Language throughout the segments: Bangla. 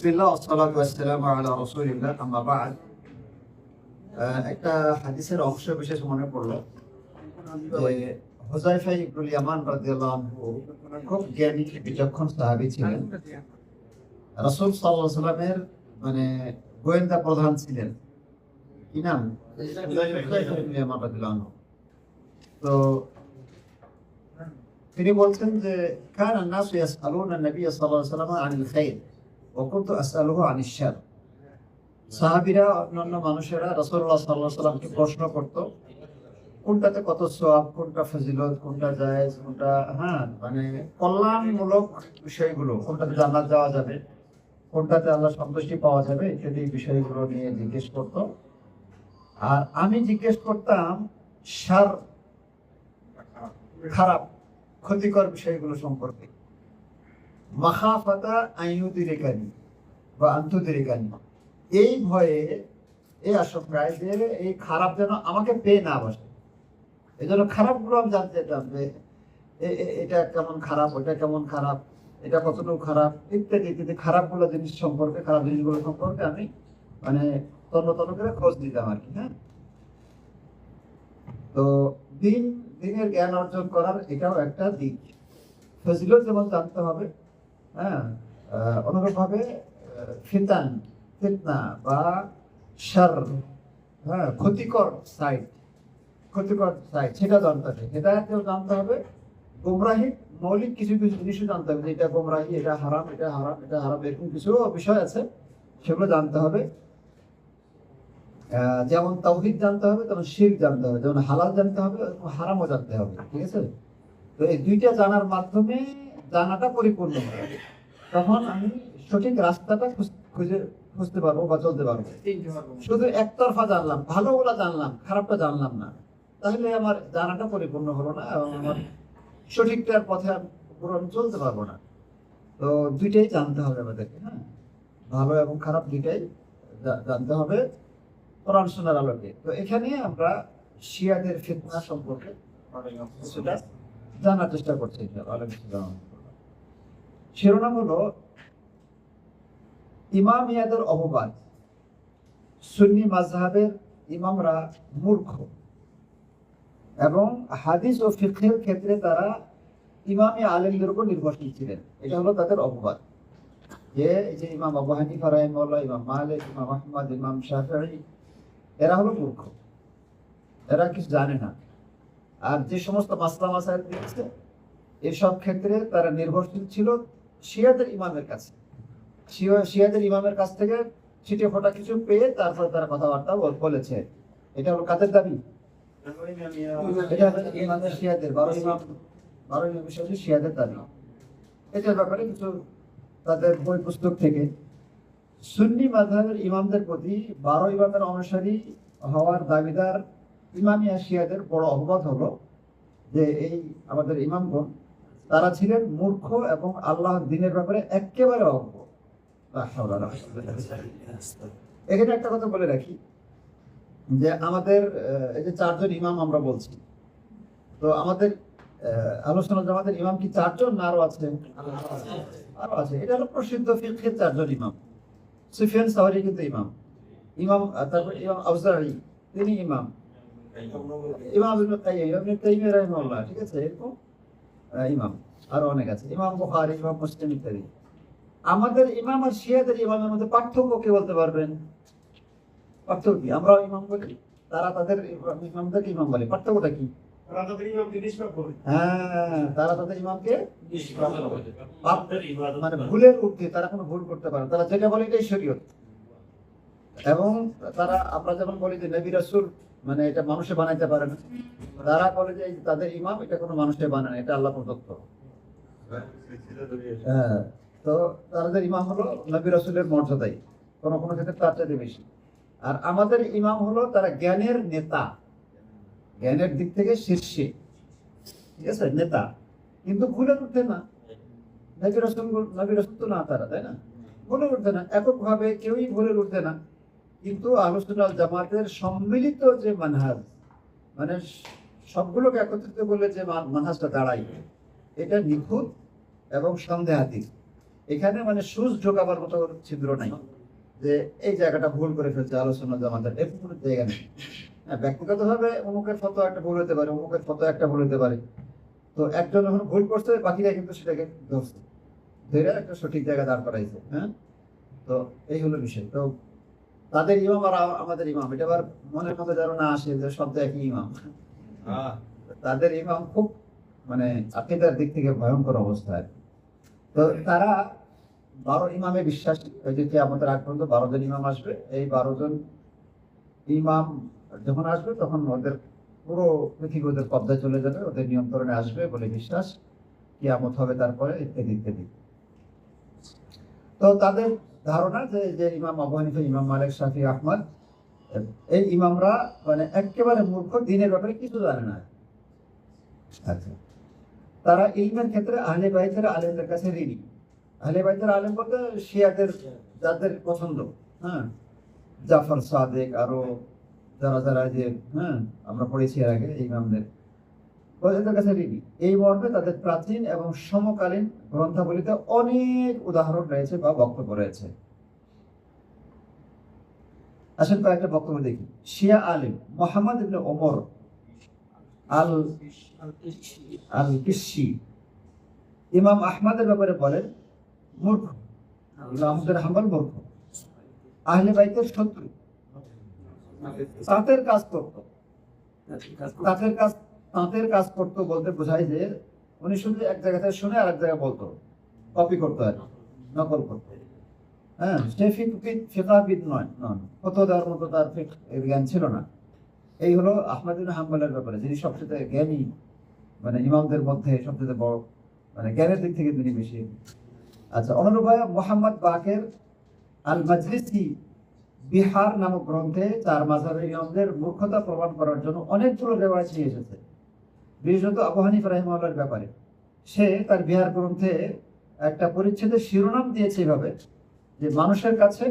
বিসমিল্লাহ ওয়াসসালাতু ওয়াসসালামু আলা রাসূলিল্লাহ আম্মা বা'দ। একটা হাদিসের অংশ বিশেষ মনে পড়লো যে হুযায়ফা ইবনুল ইয়ামান রাদিয়াল্লাহু আনহু খুব জ্ঞানী বিচক্ষণ সাহাবী ছিলেন। রাসূল সাল্লাল্লাহু আলাইহি ওয়াসাল্লামের মানে গোয়েন্দা প্রধান ছিলেন। কি নাম? হুযায়ফা ইবনুল ইয়ামান রাদিয়াল্লাহু আনহু। তো তিনি বলছেন যে কানা নাসু ইয়াসআলুনা নবী সাল্লাল্লাহু আলাইহি ওয়াসাল্লাম আনিল খাইর ওয়া কুনতু আসআলুহু আনিশ শার। সাহাবীরা অন্যান্য মানুষেরা রাসূলুল্লাহ সাল্লাল্লাহু আলাইহি ওয়াসাল্লামকে প্রশ্ন করত কোনটাতে কত সওয়াব, কোনটা ফজিলত, কোনটা জায়েজ, কোনটা মানে কল্যাণমূলক বিষয়গুলো, কোনটাতে জান্নাত যাওয়া যাবে, কোনটাতে আল্লাহ সন্তুষ্টি পাওয়া যাবে ইত্যাদি বিষয়গুলো নিয়ে জিজ্ঞেস করত। আর আমি জিজ্ঞেস করতাম শার, খারাপ ক্ষতিকর বিষয়গুলো সম্পর্কে। মাখাফাতা আইয়ুদিরিকানি বা আনতুদিরিকানি, এই ভয়ে, এই আশঙ্কায় যে এই খারাপ যেন আমাকে পেয়ে না বসে, এই জন্য খারাপগুলো আমি জানতে চাইতাম যে এটা কেমন খারাপ, ওটা কেমন খারাপ, এটা কতটুকু খারাপ ইত্যাদি ইত্যাদি খারাপগুলো জিনিস সম্পর্কে, খারাপ জিনিসগুলো সম্পর্কে আমি মানে তন্ন করে খোঁজ দিতাম আর কি। তো দিনের জ্ঞান অর্জন করার এটাও একটা দিক। ফজিলত যেমন জানতে হবে, অনুরূপভাবে ফিতনা বা শার, ক্ষতিকর সাইড সেটা জানতে হবে। হেদায়েতও জানতে হবে, গোমরাহি মৌলিক কিছু জিনিসও জানতে হবে, যে এটা গোমরাহি, এটা হারাম, এটা হারাম, এটা হারাম, এরকম কিছু বিষয় আছে, সেগুলো জানতে হবে। যেমন তাওহীদ জানতে হবে, তেমন শিরক জানতে হবে, যেমন হালাল জানতে হবে, হারামও জানতে হবে। ঠিক আছে? তো এই দুইটা জানার মাধ্যমে জানাটা পরিপূর্ণ হবে, তখন আমি সঠিক রাস্তাটা খুঁজতে পারবো বা চলতে পারবো। শুধু একতরফা জানলাম, ভালোগুলা জানলাম, খারাপটা জানলাম না, তাহলে আমার জানাটা পরিপূর্ণ হলো না এবং আমার সঠিকটার পথে আমি চলতে পারবো না। তো দুইটাই জানতে হবে আমাদেরকে। ভালো এবং খারাপ দুইটাই জানতে হবে কোরআন সুন্নাহর আলোকে। তো এখানে আমরা শিয়াদের ফিতনা সম্পর্কে কিছুটা জানার চেষ্টা করছি। শিরোনাম হলো ইমামিয়াদের অপবাদ। সুন্নি মাযহাবের ইমামরা মূর্খ এবং হাদিস ও ফিকহের ক্ষেত্রে তারা ইমামি আলেমদের উপর নির্ভরশীল ছিলেন, এটা হলো তাদের অপবাদ। যে ইমাম আবু হানিফা রাহিমাহুল্লাহ, ইমাম মালিক, ইমাম আহমদ, ইমাম শাফিঈ, এরা হলো মূর্খ, এরা কিছু জানে না। আর যে সমস্ত মাসলা মাসাইল দিয়েছে এসব ক্ষেত্রে তারা নির্ভরশীল ছিল শিয়াদের ইমামের কাছে। শিয়াদের ইমামের কাছ থেকে ছিটে ফোটা কিছু পেয়ে তারপর তারা কথাবার্তা বলেছে। এটা হলো কাদের দাবি? এটা ইমামের শিয়াদের 12 ইমাম বিষয়ে শিয়াদের দাবি। এটার ব্যাপারে কিছু তাদের বই পুস্তক থেকে সুন্নি মাযহাবের ইমামদের প্রতি 12 ইমামের অনুসারী হওয়ার দাবিদার ইমামিয়া শিয়াদের বড় অপবাদ হলো যে এই আমাদের ইমামগণ তারা ছিলেন মূর্খ এবং আল্লাহর দ্বীনের ব্যাপারে একেবারে অজ্ঞ। এখানে একটা কথা বলে রাখি যে আমাদের এই যে 4 জন ইমাম আমরা বলছি, তো আমাদের আলোচনা জামাতের ইমাম কি 4 জন না আরো আছে? আরো আছে। এটা হলো প্রসিদ্ধ ফিকহের 4 জন ইমাম। সুফিয়ান সাওরি কিন্তু ইমাম, তারপর ইমাম আউজাঈ তিনি ইমাম, ইমাম ইবনে তাইমিয়া রাহিমাহুল্লাহ, ঠিক আছে, এরকম ইমাম আরো অনেক আছে, ইমাম বুখারী, ইমাম মুসলিম ইত্যাদি। আমাদের ইমাম আর শিয়াদের ইমামের মধ্যে পার্থক্য কে বলতে পারবেন? পার্থক্য কি? আমরাও ইমাম বলি, তারা তাদের ইমামদেরকে ইমাম বলে। পার্থক্যটা কি? তারা তাদের ইমামকে মানে ভুলের ঊর্ধ্বে, তারা কোনো ভুল করতে পারে, তারা যেটা বলে এটাই শরীয়ত। এবং তারা, আমরা যেমন বলি যে নবী রাসূল মানে এটা মানুষে বানাইতে পারে না, তারা বলে যে তাদের ইমাম এটা কোনো মানুষে বানায় না, এটা আল্লাহ প্রদত্ত। তো তাদের ইমাম হলো নবী রাসূলের মর্যাদাই, কোনো ক্ষেত্রে তার চাইতে বেশি। আর আমাদের ইমাম হলো তারা জ্ঞানের নেতা, জ্ঞানের দিক থেকে শীর্ষে, ঠিক আছে, নেতা, কিন্তু ভুলে উঠতে না। নবী রাসূল তো না তারা, তাই না? ভুলে উঠতে না, এককভাবে কেউই ভুলে উঠতে না। কিন্তু আহলে সুন্নাত ওয়াল জামাতের সম্মিলিত যে মানহাজ, মানে সবগুলোকে একত্রিত করলে যে মানহাজটা দাঁড়ায়, এটা নিখুঁত এবং সন্দেহাতীত। এখানে মানে সুচ ঢোকাবার মতো ছিদ্র নাই যে এই জায়গাটা ভুল করে ফেলছে আলোচনা জামাতের, এরকম কোনো জায়গা নেই। হ্যাঁ, ব্যক্তিগত ভাবে অমুকের ফটো একটা ভুল হতে পারে, অমুকের ফটো একটা ভুল হতে পারে, তো একজন যখন ভুল করছে বাকিরা কিন্তু সেটাকে ধরছে, ধরে একটা সঠিক জায়গায় দাঁড় করাইছে। হ্যাঁ, তো এই হলো বিষয়। তো তাদের ইমাম আর আমাদের ইমাম, এটা আবার মনের মধ্যে যেন না আসে যে সব একই ইমাম। তাদের ইমাম খুব মানে আকীদার দিক থেকে ভয়ঙ্কর অবস্থায়। তো তারা 12 ইমামে বিশ্বাসী, ওই যে কিয়ামতের আগ পর্যন্ত 12 জন ইমাম আসবে। এই 12 জন ইমাম যখন আসবে তখন ওদের পুরো পৃথিবী ওদের কব্জায় চলে যাবে, ওদের নিয়ন্ত্রণে আসবে বলে বিশ্বাস, কিয়ামত হবে তারপরে, ইত্যাদি ইত্যাদি। তো তাদের ধারণা যে যে ইমাম আবু হানিফা, ইমাম মালিক, শাফি, আহমদ, এই ইমামরা মানে একেবারে মূর্খ, দিনের ব্যাপারে কিছু জানে না। আচ্ছা, তারা ইলমের ক্ষেত্রে আহলে বাইতের আলেমদের কাছে ঋণী। আহলে বাইতের আলেম বলতে শিয়াদের যাদের পছন্দ, হ্যাঁ, জাফর সাদেক, আরো যারা যারা যে, হ্যাঁ, আমরা পড়েছি এর আগে ইমামদের, ওদের কাছে ঋণী। এই মর্মে তাদের প্রাচীন এবং সমকালীন গ্রন্থাবলীতে অনেক উদাহরণ রয়েছে বা বক্তব্য রয়েছে। আসলে কয়েকটা বক্তব্য দেখি। শিয়া আলেম মোহাম্মদ ইবনে ওমর আল আল কিশি ইমাম আহমদের ব্যাপারে বলেন মূর্খ, ইমাম আহমদের হাম্বল মূর্খ, আহলে বাইতের শত্রু, তাঁতের কাজ করতো। তাঁতের কাজ করতো বলতে বোঝায় যে উনি শুধু এক জায়গা থেকে শুনে আর এক জায়গায় বলতো, কপি করতো আর নকল করতো। হ্যাঁ, সে ফিকহাবিদ নন, কত দেওয়ার মতো তার জ্ঞান ছিল না। এই হলো আহমদ ইবনে হাম্বলের ব্যাপারে, যিনি সবচেয়ে জ্ঞানী, মানে ইমামদের মধ্যে সবচেয়ে বড়, মানে জ্ঞানের দিক থেকে তিনি বেশি। আচ্ছা, অনুরূপভাবে মোহাম্মদ বাকের আল মাজলিসি বিহার নামক গ্রন্থে তার মাযহাবের ইমামদের মূর্খতা প্রমাণ করার জন্য অনেকগুলো রেওয়ায়েত নিয়ে এসেছে, বিশেষত আবু হানিফা রাহিমাহুল্লাহর ব্যাপারে। সে তার বিহার গ্রন্থে একটা পরিচ্ছেদের শিরোনাম দিয়েছে এভাবে যে মানুষের কাছে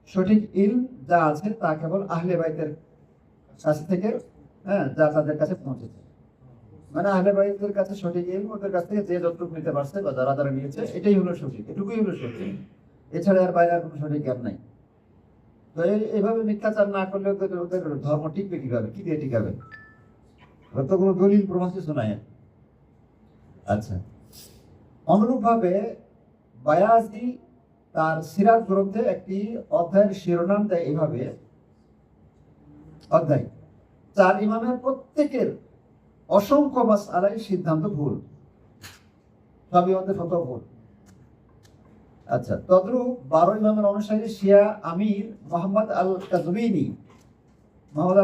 সঠিক ইলম যা আছে তা কেবল আহলে বাইতের কাছ থেকে, হ্যাঁ, যা তাদের কাছে পৌঁছেছে। মানে আহলে বাইতের কাছে সঠিক ইলম, ওদের কাছ থেকে যে যতটুকু নিতে পারছে বা যারা যারা নিয়েছে, এটাই হলো সঠিক, এটুকুই হলো সঠিক, এছাড়া আর বাইরে আর কোনো সঠিক জ্ঞান নাই। তো এইভাবে মিথ্যাচার না করলে ওদের ধর্ম টিকবে কিভাবে, কি দিয়ে টিকাবে? তো কোনো দলিল প্রমাণ কিছু নাই। আচ্ছা, অনুরূপভাবে বায়াজি তার সিরাত গ্রন্থে একটি অধ্যায়ের শিরোনাম দেয় এভাবে, অধ্যায় 4 ইমামের প্রত্যেকের অসংখ্য মাসআলায় সিদ্ধান্ত ভুল, সব ইমামদের ফতোয়া ভুল। আচ্ছা, তদ্রূপ 12 ইমামের অনুসারী শিয়া আমির মোহাম্মদ আল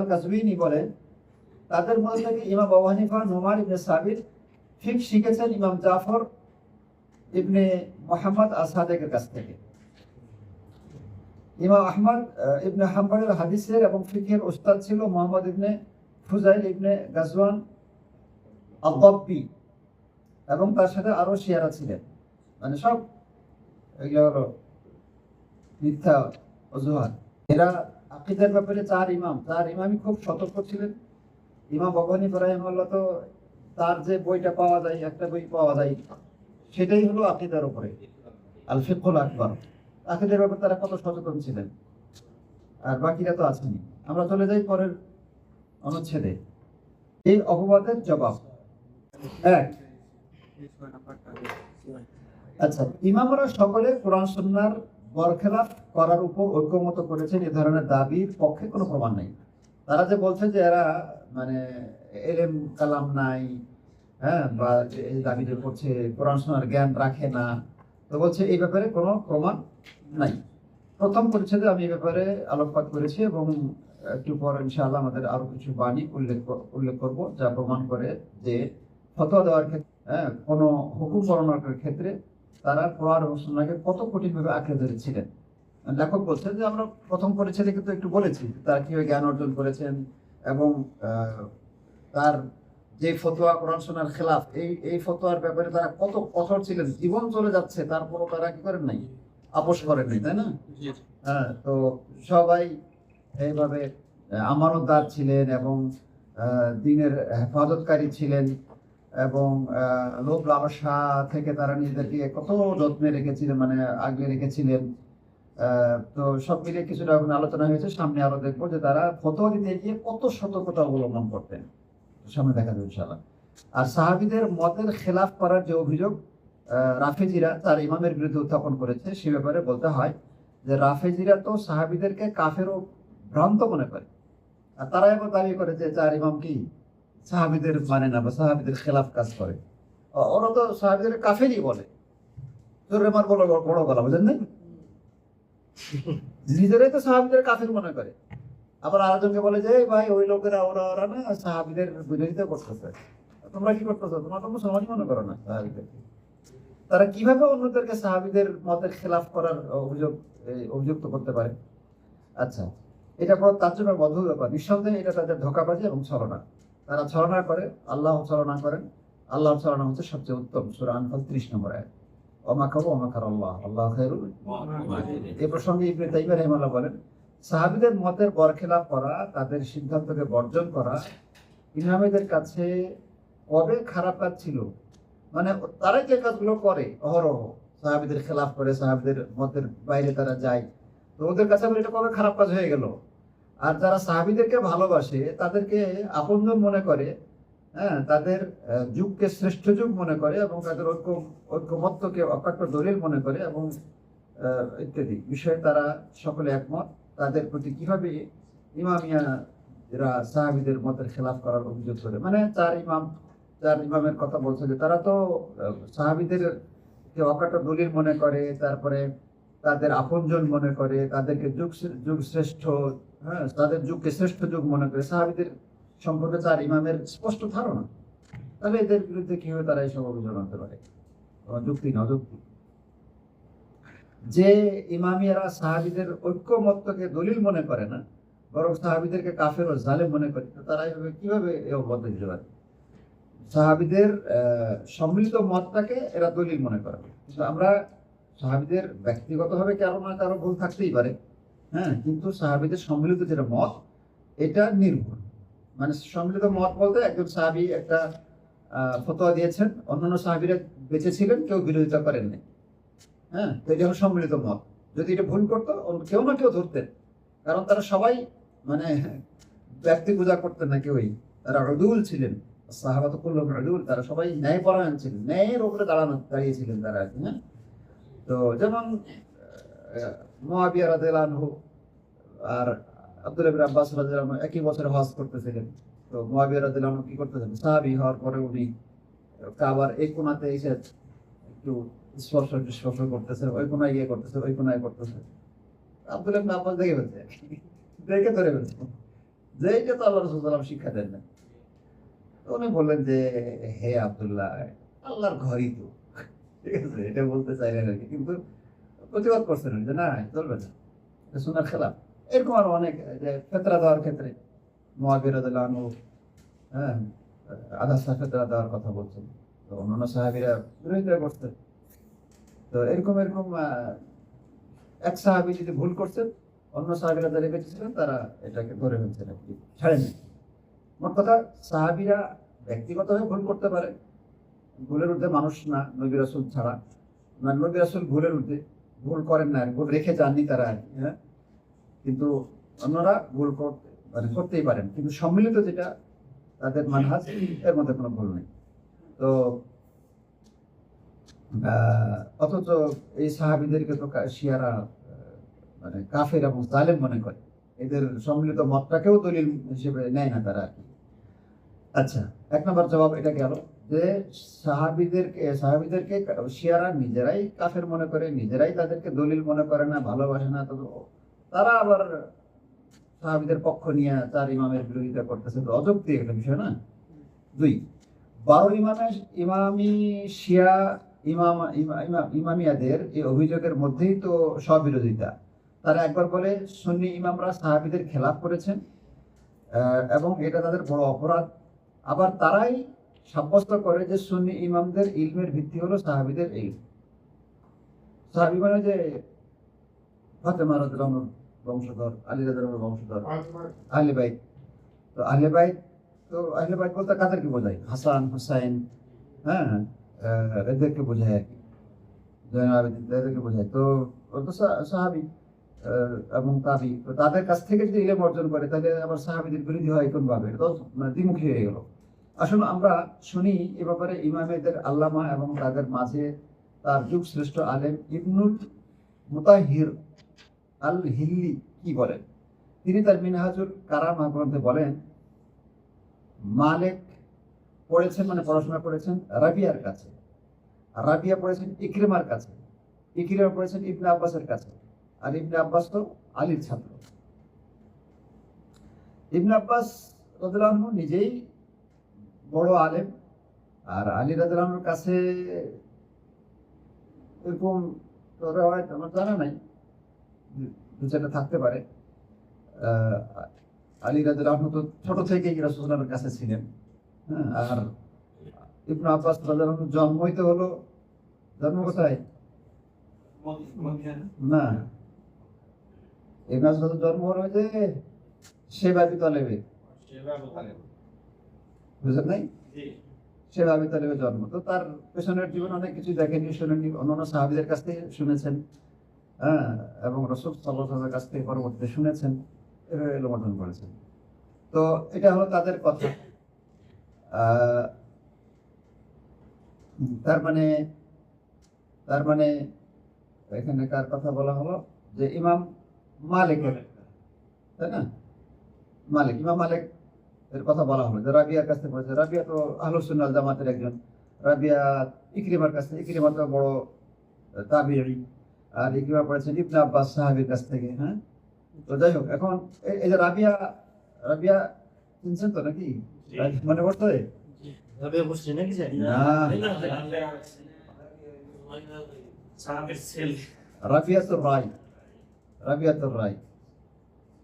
কাজবিনী বলেন তাদের মধ্যে থেকে ইমাম আবু হানিফা নোমান ইবনে সাবির ফিকহ শিখেছেন ইমাম জাফর ইবনে মুহাম্মদ আস-সাদিকের কাছ থেকে। ইমাম আহমদ ইবনে হাম্বলের হাদিসের এবং ফিকহের উস্তাদ ছিল মুহাম্মদ ইবনে ফুজাইল ইবনে গাজওয়ান আল-দাব্বি, এবং তার সাথে আরো শিয়ারা ছিলেন। মানে সব এগুলো হলো মিথ্যা অজুহাত। এরা আকীদার ব্যাপারে 4 ইমামই খুব সতর্ক ছিলেন। ইমাম আবু হানিফা রাহিমাহুল্লাহ তো তার যে বইটা পাওয়া যায়, একটা বই পাওয়া যায়, সেটাই হলো আকীদার উপরে, আল ফিকহুল আকবার। আকীদার ব্যাপারে তারা কত সচেতন ছিলেন, আর বাকিরা তো আসেনি। আমরা চলে যাই পরের অনুচ্ছেদে। এই অপবাদের জবাব 1। আচ্ছা, ইমামরা সকলে কোরআন সুন্নাহর বরখেলাফ করার উপর ঐক্যমত করেছেন, এ ধরনের দাবির পক্ষে কোনো প্রমাণ নেই। তারা যে বলছে যে এরা মানে এলেম কালাম নাই, হ্যাঁ, বা এই দাবি যে করছে কোরআন সুন্নাহর জ্ঞান রাখে না, তো বলছে এই ব্যাপারে কোনো প্রমাণ নাই। প্রথম পরিচ্ছেদে আমি এই ব্যাপারে আলোকপাত করেছি, এবং একটু পর ইনশাআল্লাহ আমাদের আরো কিছু বাণী উল্লেখ করব যা প্রমাণ করে যে ফতোয়া দেওয়ার ক্ষেত্রে, হ্যাঁ, কোনো হুকুম বর্ণনার ক্ষেত্রে তারা কোরআন এবং সুন্নাহকে কত কঠিনভাবে আঁকড়ে ধরেছিলেন। লেখক বলছেন যে আমরা প্রথম পরিচ্ছেদে কিন্তু একটু বলেছি তারা কিভাবে জ্ঞান অর্জন করেছেন, এবং তার যে ফতোয়া কোরআন সুন্নাহর খেলাফ, এই ফতোয়ার ব্যাপারে তারা কত কঠোর ছিলেন। জীবন চলে যাচ্ছে, তারপরও তারা কি করেন নাই, আপোষ করেন নাই, তাই না? হ্যাঁ, তো সবাই এইভাবে আমানতদার ছিলেন এবং দ্বীনের হেফাজতকারী ছিলেন, এবং লোভ লালসা থেকে তারা নিজেদেরকে কত যত্নে রেখেছিলেন, মানে আগলে রেখেছিলেন। তো সব মিলিয়ে কিছুটা ওখানে আলোচনা হয়েছে। সামনে আরো দেখবো যে তারা ফতোয়া দিতে গিয়ে কত সতর্কতা অবলম্বন করতেন, সামনে দেখা যাবে ইনশাআল্লাহ। আর সাহাবীদের মতের খেলাফ করার যে অভিযোগ রাফেজিরা তার ইমামের বিরুদ্ধে উত্থাপন করেছে, সে ব্যাপারে বলতে হয় যে রাফেজিরা তো সাহাবীদেরকে কাফের ও ভ্রান্ত মনে করে। আর তারা এবার দাবি করে যে চার ইমাম কি সাহাবীদের মানে না বা সাহাবীদের খেলাফ কাজ করে। ওরা তো সাহাবীদের কাফেরই বলে। জোরে মার বড় বড় গলা, বুঝেন নাই? নিজেরাই তো সাহাবীদের কাফের মনে করে, আবার আরেকজনকে বলে যে এই ভাই ওই লোকেরা ওরা ওরা না সাহাবীদের বিরোধিতা করতেছে। তোমরা কি করতেছো? তোমরা তো মুসলমানই মনে করো না সাহাবীদেরকে। তারা কিভাবে অন্যদেরকে সাহাবীদের মতের খেলাফ করার অভিযুক্ত করতে পারে? আচ্ছা, এটা বড় তাজ্জবের অদ্ভুত ব্যাপার। নিঃসন্দেহে এটা তাদের ধোঁকাবাজি এবং ছলনা। তারা ছলনা করে, আল্লাহ ছলনা করেন। আল্লাহর ছলনা হচ্ছে সবচেয়ে উত্তম। সূরা আনফাল 30 নম্বর আয়াত। ওয়ামাকারু ওয়ামাকার আল্লাহ আল্লাহু খায়রুল মাকিরিন। এই প্রসঙ্গে ইবনে তাইমিয়া রাহিমাহুল্লাহ বলেন, সাহাবীদের মতের বরখেলাপ করা, তাদের সিদ্ধান্তকে বর্জন করা ইমামদের কাছে কবে খারাপ কাজ ছিল? মানে তারা যে কাজগুলো করে অহরহ, সাহাবীদের খেলাফ করে, সাহাবীদের মতের বাইরে তারা যায়, তো ওদের কাছে আবার এটা কবে খারাপ কাজ হয়ে গেল? আর যারা সাহাবীদেরকে ভালোবাসে, তাদেরকে আপনজন মনে করে, হ্যাঁ, তাদের যুগকে শ্রেষ্ঠ যুগ মনে করে এবং তাদের ঐক্যমত্যকে অকাট্য দলিল মনে করে এবং ইত্যাদি বিষয়ে তারা সকলে একমত। তাদের প্রতি কিভাবে ইমামিয়ারা সাহাবীদের মতের খেলাফ করার অভিযোগ করে? মানে চার ইমামের কথা বলছে যে তারা তো সাহাবীদের অকাট্য দলিল মনে করে, তারপরে তাদের আপনজন মনে করে, তাদেরকে যুগ শ্রেষ্ঠ, হ্যাঁ, তাদের যুগকে শ্রেষ্ঠ যুগ মনে করে। সাহাবীদের সম্পর্কে চার ইমামের স্পষ্ট ধারণা। তাহলে এদের বিরুদ্ধে কিভাবে তারা এইসব অভিযোগ আনতে পারে? যুক্তি না, অযুক্তি। যে ইমামিয়ারা সাহাবীদের ঐক্যমত্যকে দলিল মনে করে না, বরং সাহাবীদেরকে কাফের ও জালেম মনে করে, তারা এইভাবে কিভাবে এই অবদ্ধ দিতে পারে? সাহাবীদের সম্মিলিত মতটাকে এরা দলিল মনে করে। কিন্তু আমরা সাহাবীদের ব্যক্তিগতভাবে কারো না কারো ভুল থাকতেই পারে, হ্যাঁ, কিন্তু সাহাবীদের সম্মিলিত যেটা মত, এটা নির্ভুল। মানে সম্মিলিত মত বলতে একজন সাহাবী একটা ফতোয়া দিয়েছেন, অন্যান্য সাহাবীরা বেঁচে ছিলেন, কেউ বিরোধিতা করেননি, হ্যাঁ, তো এটা হলো সম্মিলিত মত। যদি এটা ভুল করতো কেউ না কেউ ধরতেন, কারণ তারা সবাই মানে ব্যক্তি পূজা করতেন না কেউই। তারা উদুল ছিলেন, সাহাবাত কুল্লুহুম উদুল, তারা সবাই ন্যায়পরায়ণ ছিলেন, ন্যায়ের উপরে দাঁড়িয়েছিলেন তারা, হ্যাঁ। তো যেমন মুআবিয়া রাদিয়াল্লাহু আনহু আর আব্দুল্লাহ ইবনে আব্বাস রাদিয়াল্লাহু আনহু একই বছরে হজ করতেছিলেন। তো মুআবিয়া রাদিয়াল্লাহু আনহু কি করতেছেন? সাহাবী হওয়ার পরে উনি কাবার এই কোণাতে এসে একটু স্পর্শ করতেছে, ওই কোনায় গিয়ে করতেছে, ওই কোনায় করতেছে। আব্দুল্লাহ ইবনে আব্বাস দেখে ফেলছে, দেখে ধরে ফেলছে যে এইটা তো আল্লাহ রাসূল সাল্লাল্লাহু আলাইহি ওয়াসাল্লাম শিক্ষা দেন না। তো উনি বললেন যে হে আব্দুল্লাহ, আল্লাহর ঘরই তো, ঠিক আছে, এটা বলতে চাইলেন আর কি, কিন্তু প্রতিবাদ করছেন যে না, চলবে না, এটা সুন্নাহর খেলাফ। এরকম আরো অনেক, যে ফেতরা দেওয়ার ক্ষেত্রে মুআবিয়া রাদিয়াল্লাহু আনহু, হ্যাঁ, আধা ফেতরা দেওয়ার কথা বলছেন, তো অন্যান্য সাহাবীরা বিরোধিতা করছেন। তো এরকম এক সাহাবী যদি ভুল করছেন, অন্য সাহাবীরা যারা বেঁচে ছিলেন তারা এটাকে ধরে ফেলছেন আর কি, ছাড়েননি। মোট কথা, সাহাবীরা ব্যক্তিগতভাবে ভুল করতে পারে, ভুলের ঊর্ধ্বে মানুষ না, নবী রাসূল ছাড়া। মানে নবী রাসূল ভুলের ঊর্ধ্বে, ভুল করেন না, ভুল রেখে যাননি তারা আর কি, হ্যাঁ। কিন্তু অন্যরা ভুল করতেই পারেন, কিন্তু সম্মিলিত যেটা তাদের মানহাজ, এর মধ্যে কোনো ভুল নেই। তো অথচ এই সাহাবীদেরকে তো শিয়ারা মানে কাফের এবং জালেম মনে করে, এদের সম্মিলিত মতটাকেও দলিল হিসেবে নেয় না তারা আর কি। আচ্ছা, এক নম্বর জবাব এটা গেল যে সাহাবীদেরকে শিয়ারা নিজেরাই কাফের মনে করে, নিজেরাই তাদেরকে দলিল মনে করে না, ভালোবাসে না। তো তারা আবার সাহাবীদের পক্ষ নিয়ে তার ইমামের বিরোধিতা করতেছে, অযৌক্তি একটা বিষয় না। 2, 12 ইমামি শিয়া ইমামিয়াদের এই অভিযোগের মধ্যেই তো স্ববিরোধিতা। তারা একবার বলে সুন্নি ইমামরা সাহাবীদের খেলাফ করেছেন এবং এটা তাদের বড় অপরাধ। আবার তারাই সাব্যস্ত করে যে সুন্নি ইমামদের ইলমের ভিত্তি হলো সাহাবীদের ইলম। সাহাবী মানে যে ফাতেমা রাদিয়াল্লাহু আনহার বংশধর, আলী রাদিয়াল্লাহু আনহুর বংশধর, আহলে বাইত। তো আহলে বাইত বলতে কাদেরকে বোঝায়? হাসান, হুসাইন, হ্যাঁ, এদেরকে বোঝায় আর কি, জয়নুল আবেদিন এদেরকে বোঝায়। তো ও তো সাহাবী এবং তাবি, তো তাদের কাছ থেকে যদি ইলম অর্জন করে তাহলে আবার সাহাবীদের বিরোধী হয় কোন ভাবে? এটা তো মানে দ্বিমুখী হয়ে গেল। আসলে আমরা শুনি এ ব্যাপারে ইমামেদের আল্লামা এবং তাদের মাঝে তার যুগ শ্রেষ্ঠ আলেম ইবনুল মুতাহির আল হিল্লি কি বলেন। তিনি তার মিনহাজুল কারামা গ্রন্থে বলেন, মালিক পড়েছেন মানে পড়াশোনা করেছেন রাবিয়ার কাছে, আর রাবিয়া পড়েছেন ইকরিমার কাছে, ইকরিমা পড়েছেন ইবনে আব্বাসের কাছে, আর ইবনে আব্বাস তো আলীর ছাত্র। ইবনে আব্বাস রাদিয়াল্লাহু আনহু নিজেই বড় আলেম, আর আলী রাদিয়াল্লাহু আনহুর কাছে এরকম রিওয়ায়াত আমার জানা নাই, দু চারটা থাকতে পারে। আহ, আলী রাদিয়াল্লাহু আনহু তো ছোট থেকেই রাসূলুল্লাহর কাছে ছিলেন। হ্যাঁ, আর ইবনে আব্বাস রাদিয়াল্লাহু আনহু জন্মই তো হলো, জন্ম কোথায়? না, ইবনে আব্বাস জন্ম হলো যে শেবা আবি তালেবে, বুঝলেন নাই? শেবা আবি তালেবের জন্ম। তো তার পেছনের জীবন অনেক কিছু দেখেনি, শুনেননি, অন্যান্য সাহাবীদের কাছ থেকে শুনেছেন। হ্যাঁ, এবং রাসূল সাল্লাল্লাহু আলাইহি ওয়াসাল্লামের কাছ থেকে পরবর্তীতে শুনেছেন, এভাবে ইলম অর্জন করেছেন। তো এটা হলো তাদের কথা। আহ, তার মানে তার মানে এখানে কার কথা বলা হলো? যে ইমাম মালিকের, তাই না? মালিক, ইমাম মালিক এর কথা বলা হলো যে রাবিয়ার কাছ থেকে পড়েছে। রাবিয়া তো আহলুস সুন্নাহ ওয়াল জামাতের একজন। রাবিয়া ইকরিমার কাছ থেকে, ইকরিমা তো বড় তাবিঈ, আর ইকরিমা পড়েছেন ইবনে আব্বাস সাহাবীর কাছ থেকে। হ্যাঁ, তো যাই হোক, এখন এই যে রাবিয়া, রাবিয়া চিনছেন তো নাকি? মনে পড়তো? রাবিয়া বসছে নাকি জানি না, সাহাবের ছেলে রাবিয়াতুর রায়, রাবিয়াতুর রায়।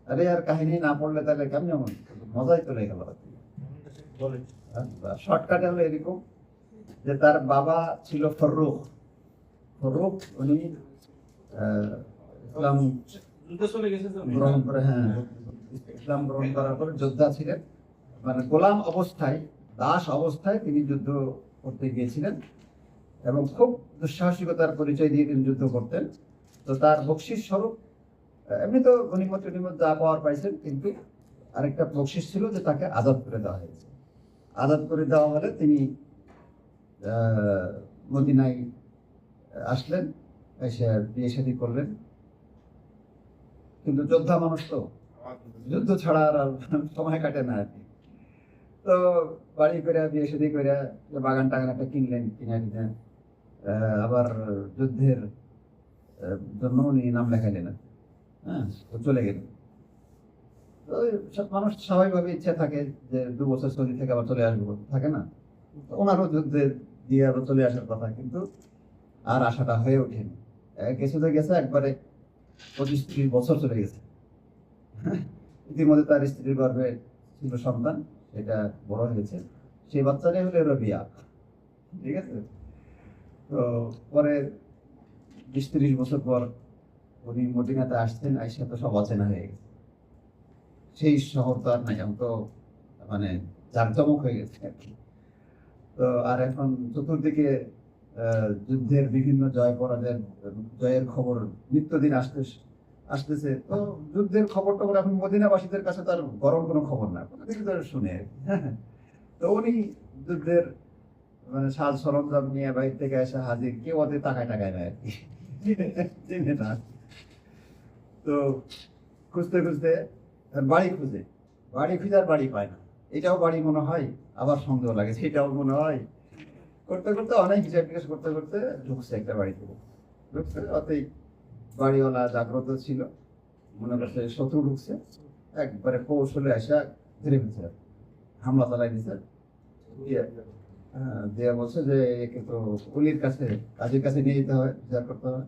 আরে আর কাহিনী না পড়লে তাহলে কেমন মজাই চলে গেল। বলে শর্টকাটে হলো এরকম যে তার বাবা ছিল ফররুখ। ফররুখ উনি ইসলাম যুদ্ধ চলে গেছে তো গ্রহণ করে, হ্যাঁ, ইসলাম গ্রহণ করার পরে যোদ্ধা ছিলেন, মানে গোলাম অবস্থায়, দাস অবস্থায় তিনি যুদ্ধ করতে গিয়েছিলেন এবং খুব দুঃসাহসিকতার পরিচয় দিয়ে তিনি যুদ্ধ করতেন। তো তার বকশিস স্বরূপ, এমনি তো গনিমত টনিমত যা পাওয়ার পাইছেন, কিন্তু আরেকটা বকশিস ছিল যে তাকে আজাদ করে দেওয়া হয়েছে। আজাদ করে দেওয়া হলে তিনি মদিনায় আসলেন, এসে বিয়ে শাদী করলেন। কিন্তু যোদ্ধা মানুষ তো, যুদ্ধ ছাড়া আর সময় কাটে না আর কি। তো বাড়ি করে বিয়ে শাদী করে বাগান টাগান একটা কিনলেন, কিনে দিলেন। আবার যুদ্ধের জন্য উনি নাম লেখাইলেন। হ্যাঁ, তো চলে গেলেন। তো সব মানুষ স্বাভাবিকভাবে ইচ্ছা থাকে যে 2 বছর সৌদি থেকে আবার চলে আসবো, থাকে না? তো ওনারও যুদ্ধে দিয়ে আবার চলে আসার কথা, কিন্তু আর আশাটা হয়ে ওঠেনি। কিছু তো গেছে একবারে 25-30 বছর চলে গেছে। ইতিমধ্যে তার স্ত্রীর গর্ভে ছিল সন্তান, সেটা বড় হয়েছে, সেই বাচ্চাটাই হলো রবিয়া। ঠিক আছে? তো পরে 20-30 বছর পর উনি মদিনাতে আসছেন, আইসা তো সব অচেনা হয়ে গেছে। সেই শহর তো আর নাই, এখন তো মানে জাঁকজমক হয়ে গেছে আর কি। তো আর এখন চতুর্দিকে যুদ্ধের বিভিন্ন জয় পরাজয়ের, জয়ের খবর নিত্যদিন আসতেছে। তো যুদ্ধের খবর টবর এখন মদিনাবাসীদের কাছে তার গরম কোনো খবর না, কোনোদিকে তো শুনে। তো উনি যুদ্ধের মানে সাজ সরঞ্জাম নিয়ে বাইরে থেকে এসে হাজির, কেউ ওদের টাকায় টাকায় নেয় আর কি, চিনে না। তো খুঁজতে খুঁজতে বাড়ি খুঁজে, বাড়ি খুঁজে আর বাড়ি পায় না। এটাও বাড়ি মনে হয়, আবার সন্দেহ লাগে সেটাও মনে হয়। করতে করতে অনেক হিসাব টিকাস করতে করতে ঢুকছে একটা বাড়িতে। ঢুকছে, অতই বাড়িওয়ালা জাগ্রত ছিল, মনে করছে শত্রু ঢুকছে, একবারে কৌশলে আসা ধরে ফেলছে, হামলা চালাই দিছে। দিয়া বলছে যে একে তো কুলির কাছে, কাজের কাছে নিয়ে যেতে হয়, বিচার করতে হয়।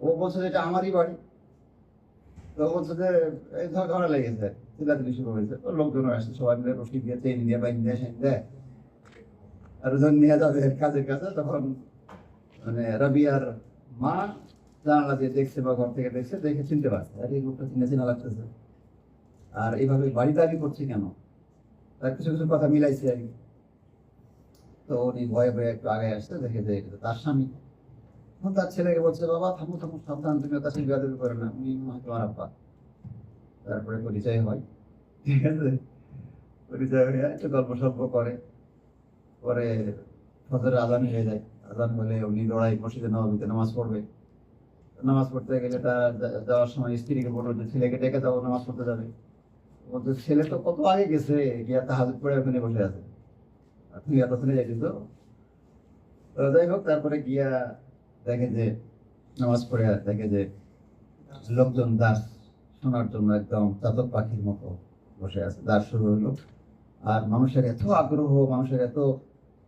ও বলছে যে এটা আমারই বাড়ি। তো বলছে যে এই ঝগড়া লেগেছে, চিল্লাচিল্লি শুরু হয়েছে। তো লোকজন আসছে, সবাই মিলে রশি দিয়ে চেন দিয়ে বাইন দিয়ে সেন দেয়, আর যখন নিয়ে যাবে কাজের কাছে, তখন মানে রাবিয়ার মা জানালা দিয়ে দেখছে বা ঘর থেকে দেখছে, দেখে চিনতে পারছে, আর এই লোকটা চিনে চিনা লাগতেছে, আর এইভাবে বাড়ি দাবি করছে কেন, তার কিছু কিছু কথা মিলাইছে আর কি। তো উনি ভয়ে ভয়ে একটু আগে আসছে, দেখে যে এটা তার স্বামী। তখন তার ছেলেকে বলছে, বাবা থামো থামো, সাবধান, তুমি তার সাথে বিয়াদবি করো না, উনি মনে হয় তোমার আব্বা। তারপরে পরিচয় হয়, ঠিক আছে। পরিচয় হয়ে একটু গল্প সল্প করে, পরে ফজরের আজান হয়ে যায়। আজান হলে উনি দৌড়াই মসজিদে নববীতে নামাজ পড়বে। নামাজ পড়তে গেলে তার যাওয়ার সময় স্ত্রীকে বললো যে ছেলেকে ডেকে যাবো, নামাজ পড়তে যাবে। বলছে ছেলে তো কত আগে গেছে, গিয়া তাহাজ্জুদ পড়ে ওখানে বসে আছে, আর তুমি এতক্ষণে যাইছিস। তো তো যাই হোক, তারপরে গিয়া দেখে যে নামাজ পড়ে দেখে যে লোকজন দাস শোনার জন্য একদম চাতক পাখির মতো বসে আছে। দাস শুরু হলো, আর মানুষের এত আগ্রহ, মানুষের এত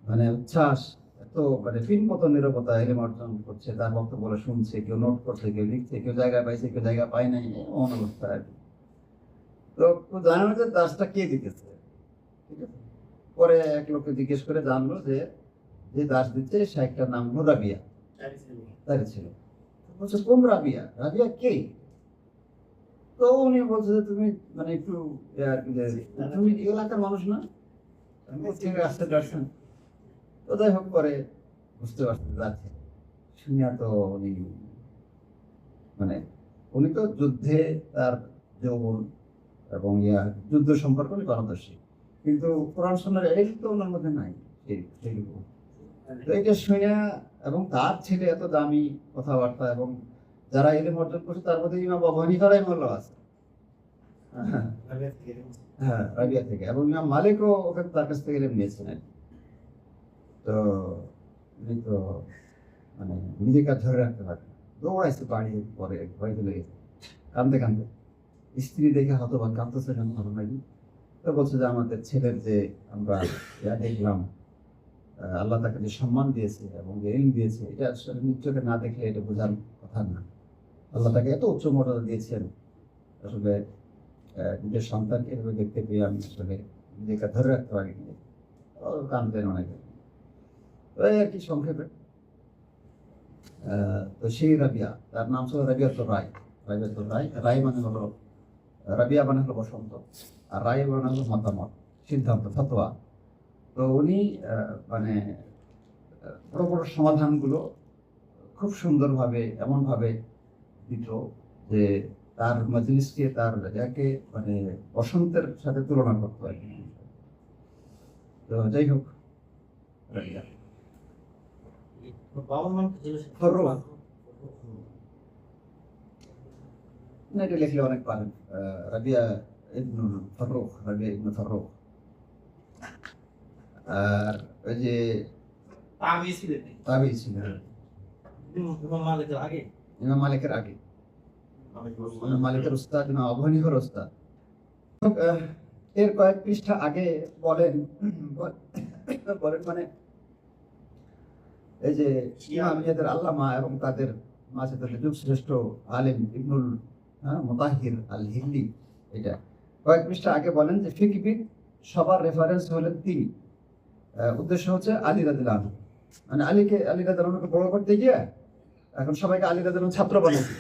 মানে উচ্ছ্বাস, এত মানে পিন মতো নীরবতা, এলেম অর্জন করছে, তার বক্তব্য শুনছে, কেউ নোট করছে, কেউ লিখছে, কেউ জায়গা পাইছে, কেউ জায়গা পায় নাই, এমন অবস্থা আর কি। তো জানা না যে দাসটা কে দিতেছে, ঠিক আছে। পরে এক লোককে জিজ্ঞেস করে জানলো যে যে দাস দিচ্ছে সে একটা নাম হলো রাবিয়া, তাই ছিল। বলছে কোন রাবিয়া, রাবিয়া কে? তো উনি বলছে যে তুমি মানে একটু আর কি যে তুমি এই এলাকার মানুষ না, আমি বলছি, ঠিক আছে দর্শন। তো যাই হোক, পরে বুঝতে পারছি যাচ্ছে শুনিয়া তো উনি মানে উনি তো যুদ্ধে তার যৌবন এবং যুদ্ধ সম্পর্কে উনি পারদর্শী, কিন্তু কোরআন সুন্নাহর এই তো ওনার মধ্যে নাই সেইটুকু। তো এটা শুনিয়া, এবং তার ছেলে এত দামি কথাবার্তা, এবং যারা ইলম অর্জন করছে তার মধ্যে ইমাম আবু হানিফা রাহিমাহুল্লাহ আছে, হ্যাঁ রাবিয়া থেকে, এবং ইমাম মালিকও ওখানে তার কাছ থেকে ইলম নিয়েছেন আর কি। তো উনি তো মানে নিজেকে আর ধরে রাখতে পারে না, দৌড়াইছে বাড়ি, পরে ভয় চলে গেছে কান্দতে কান্দতে। স্ত্রী দেখে হতবাক, কাঁদতেছে কেন, ভালো নাকি? তো বলছে যে আমাদের ছেলের যে আমরা দেখলাম, আল্লাহ তাকে যে সম্মান দিয়েছে এবং যে ইলম দিয়েছে, এটা আসলে নিশ্চয়ই না দেখলে এটা বোঝার কথা না। আল্লাহ তাকে এত উচ্চ মর্যাদা দিয়েছেন, আসলে নিজের সন্তানকে এভাবে দেখতে পেয়ে আমি আসলে নিজেকে ধরে রাখতে পারিনি। কাঁদতেন অনেকে। তো এই আর কি সংক্ষেপে। তো সেই রাবিয়া, তার নাম ছিল রাবিয়াতুর রায়। রাবিয়াতুর রায়, রায় মানে হলো, রাবিয়া মানে হলো বসন্ত, আর রায় মানে হলো মতামত, সিদ্ধান্ত, ফতোয়া। তো উনি মানে বড় বড় সমাধানগুলো খুব সুন্দরভাবে এমনভাবে দিত যে তার মজলিসকে, তার যাকে মানে বসন্তের সাথে তুলনা করতো আর কি। তো যাই হোক, রাবিয়া বাবার নাম কি ছিল? ফারুক। না, এটা লিখলে অনেক পারেন, রাবিয়া ইবনু ফারুক, রাবিয়া ইবনু ফারুক। আর ওই যে তাবিঈ ছিলেন। তাবিঈ ছিলেন ইমাম মালিকের আগে। ইমাম মালিকের আগে, ইমাম মালিকের উস্তাদ, ইমাম আবু হানিফার উস্তাদ। এর কয়েক পৃষ্ঠা আগে বলেন মানে এই যে ইমামিয়াদের আল্লামা এবং তাদের মাঝে তাদের যুগ শ্রেষ্ঠ আলেম ইবনুল মুতাহির আল হিল্লি, এটা কয়েক পৃষ্ঠা আগে বলেন যে ফিকহিবিদ সবার রেফারেন্স হলেন তিনি। উদ্দেশ্য হচ্ছে আলী রাদিয়াল্লাহু আনহু, মানে আলী রাদিয়াল্লাহু আনহুকে বড় করতে গিয়ে এখন সবাইকে আলী রাদিয়াল্লাহু আনহু ছাত্র বানাচ্ছে।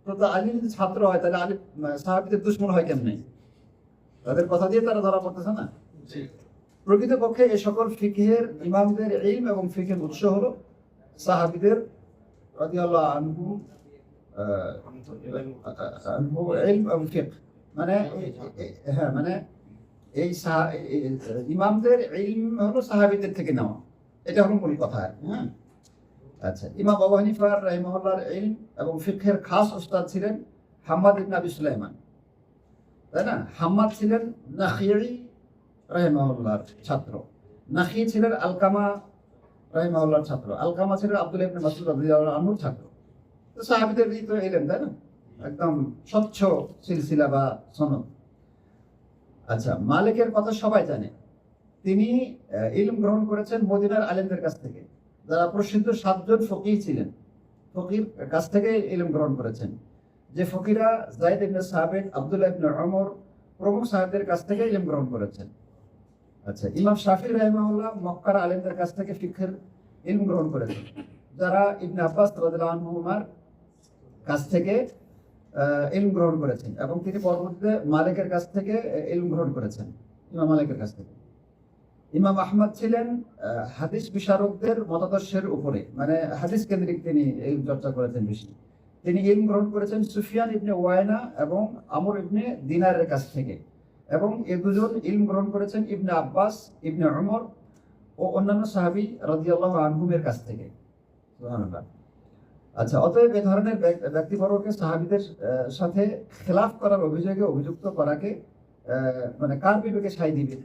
তো আলী যদি ছাত্র হয়, তাহলে আলী সাহাবীদের দুশমন হয় কেমনে? তাদের কথা দিয়ে তারা ধরা পড়তেছে না। প্রকৃতপক্ষে এই সকল ফিকহের ইমামদের ইলম এবং ফিকহের উৎস হলো সাহাবীদের রাদিয়াল্লাহু আনহু ইলম এবং ফিকহ, মানে হ্যাঁ, মানে এই ইমামদের ইলম হলো সাহাবীদের থেকে নেওয়া, এটা হলো মূল কথা। হ্যাঁ, আচ্ছা। ইমাম আবু হানিফা রাহিমাহুল্লাহর ইলম এবং ফিকহের খাস উস্তাদ ছিলেন হাম্মাদ ইবনে আবি সুলাইমান, তাই না? হাম্মাদ ছিলেন নাখিঈ রাহিমাহুল্লাহর ছাত্র, নাখি ছিলেন আলকামা রাহিমাহুল্লাহর ছাত্র, আলকামা ছিলেন আব্দুল্লাহ ইবনে মাসউদ রাদিয়াল্লাহু আনহুর ছাত্র। তো সাহাবীদের তো ইলম, তাই না? একদম স্বচ্ছ সিলসিলা বা সনদ। আচ্ছা, মালিকের কথা সবাই জানে, তিনি ইলম গ্রহণ করেছেন মদিনার আলেমদের কাছ থেকে, যারা প্রসিদ্ধ 7 জন ফকিহ ছিলেন, ফকির কাছ থেকে ইলম গ্রহণ করেছেন। যে ফকিরা যায়েদ ইবনে সাবিত, আব্দুল্লাহ ইবনে ওমর প্রমুখ সাহাবীদের কাছ থেকে ইলম গ্রহণ করেছেন। আচ্ছা, ইমাম শাফিঈ রাহিমাহুল্লাহ মক্কার আলেমদের কাছ থেকে ফিকহের ইলম গ্রহণ করেছেন, যারা ইবনে আব্বাস রাদিয়াল্লাহু আনহুমার কাছ থেকে ইলম গ্রহণ করেছেন, এবং তিনি পরবর্তীতে মালিকের কাছ থেকে ইলম গ্রহণ করেছেন, ইমাম মালিকের কাছ থেকে। ইমাম আহমদ ছিলেন হাদিস বিশারকদের মতাদর্শের উপরে, মানে হাদিস কেন্দ্রিক তিনি এই চর্চা করেছেন বেশি। তিনি ইলম গ্রহণ করেছেন সুফিয়ান ইবনে ওয়াইনা এবং আমর ইবনে দিনারের কাছ থেকে, এবং এ দুজন ইলম গ্রহণ করেছেন ইবনে আব্বাস, ইবনে উমর ও অন্যান্য সাহাবী রাদিয়াল্লাহু আনহুমের কাছ থেকে। সুবহানাল্লাহ। আচ্ছা, অতএব এ ধরনের ব্যক্তিবর্গকে সাহাবীদের সাথে খেলাফ করার অভিযোগে অভিযুক্ত করাকে মানে কার বিবেকে সাই দিবে?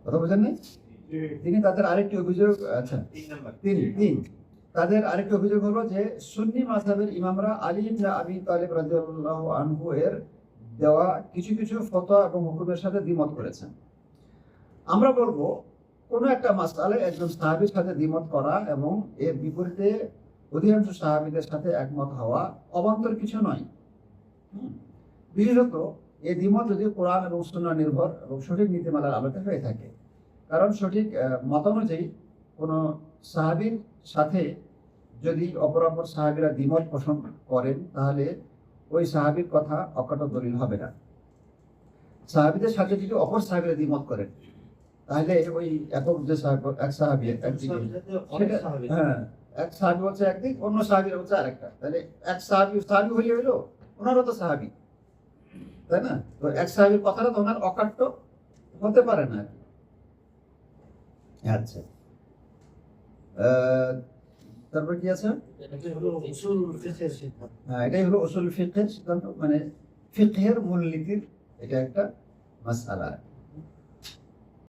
কথা বোঝেন না? তিনি তাদের আরেকটি অভিযোগ, আচ্ছা 3 তাদের আরেকটি অভিযোগ হলো যে সুন্নি মাযহাবের ইমামরা আলী ইবনে আবি তালিব রাদিয়াল্লাহু আনহু এর দেওয়া কিছু কিছু ফতোয়া এবং হুকুমের সাথে দ্বিমত করেছেন। আমরা বলবো কোনো একটা মাসআলায় একজন সাহাবীর সাথে দ্বিমত করা এবং এর বিপরীতে অধিকাংশ সাহাবীদের সাথে একমত হওয়া অবান্তর কিছু নয়। বিশেষত এই দ্বিমত যদি কোরআন এবং সুন্নাহ নির্ভর এবং সঠিক নীতিমালার আলোকে হয়ে থাকে। কারণ সঠিক মতানুযায়ী কোনো সাহাবীর সাথে যদি অপর সাহাবীরা দ্বিমত পোষণ করেন, তাহলে ওই সাহাবীর কথা অকাট দলিল হবে না। সাহাবীদের সাথে যদি অপর সাহাবীরা দ্বিমত করেন, তাহলে ওই একক যে এক সাহাবী হ্যাঁ, এক সাহাবী হচ্ছে একদিক, অন্য সাহাবী হচ্ছে আরেকটা, তাহলে এক সাহাবী হইলে হইলো, ওনারও তো সাহাবী, তাই না? তো এক সাহাবীর কথাটা তো ওনার অকাট্য হতে পারে না। আচ্ছা, তারপর কি আছে? হ্যাঁ, এটাই হলো উসুল ফিকহের সিদ্ধান্ত, মানে ফিকহের মূলনীতির এটা একটা মাসআলা।